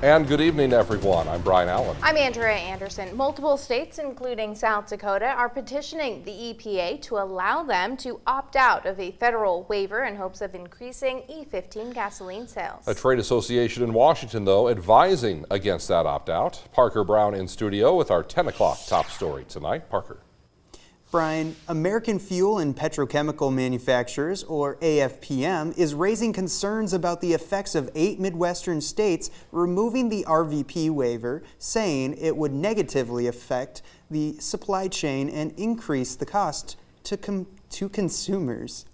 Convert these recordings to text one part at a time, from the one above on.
And good evening, everyone. I'm Brian Allen. I'm Andrea Anderson. Multiple states, including South Dakota, are petitioning the EPA to allow them to opt out of a federal waiver in hopes of increasing E15 gasoline sales. A trade association in Washington, though, advising against that opt-out. Parker Brown in studio with our 10 o'clock top story tonight. Parker. Brian, American Fuel and Petrochemical Manufacturers, or AFPM, is raising concerns about the effects of 8 Midwestern states removing the RVP waiver, saying it would negatively affect the supply chain and increase the cost to consumers.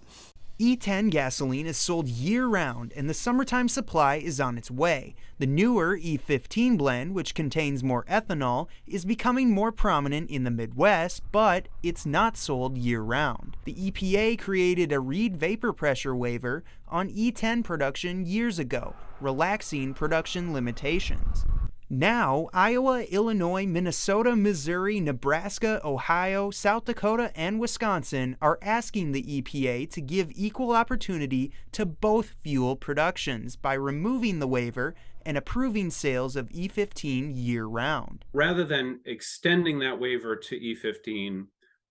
E10 gasoline is sold year-round, and the summertime supply is on its way. The newer E15 blend, which contains more ethanol, is becoming more prominent in the Midwest, but it's not sold year-round. The EPA created a Reid vapor pressure waiver on E10 production years ago, relaxing production limitations. Now, Iowa, Illinois, Minnesota, Missouri, Nebraska, Ohio, South Dakota, and Wisconsin are asking the EPA to give equal opportunity to both fuel productions by removing the waiver and approving sales of E15 year-round. Rather than extending that waiver to E15,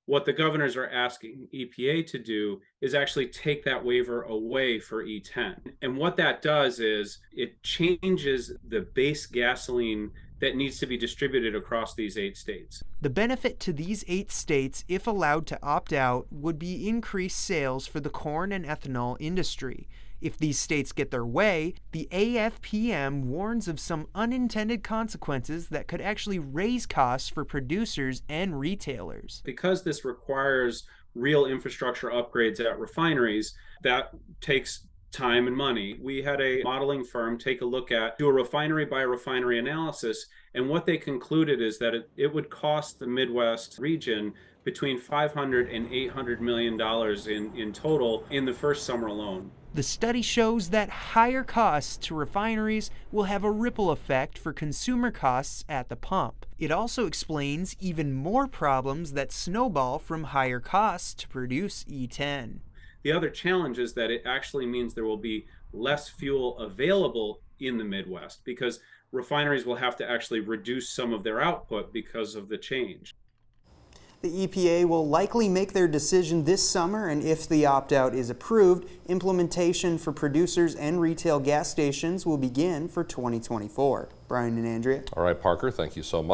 what the governors are asking EPA to do is actually take that waiver away for E10. And what that does is it changes the base gasoline that needs to be distributed across these 8 states. The benefit to these 8 states, if allowed to opt out, would be increased sales for the corn and ethanol industry. If these states get their way, the AFPM warns of some unintended consequences that could actually raise costs for producers and retailers. Because this requires real infrastructure upgrades at refineries, that takes time and money. We had a modeling firm take a look at, do a refinery by refinery analysis, and what they concluded is that it would cost the Midwest region between $500 and $800 million in total in the first summer alone. The study shows that higher costs to refineries will have a ripple effect for consumer costs at the pump. It also explains even more problems that snowball from higher costs to produce E10. The other challenge is that it actually means there will be less fuel available in the Midwest because refineries will have to actually reduce some of their output because of the change. The EPA will likely make their decision this summer, and if the opt-out is approved, implementation for producers and retail gas stations will begin for 2024. Brian and Andrea. All right, Parker, thank you so much.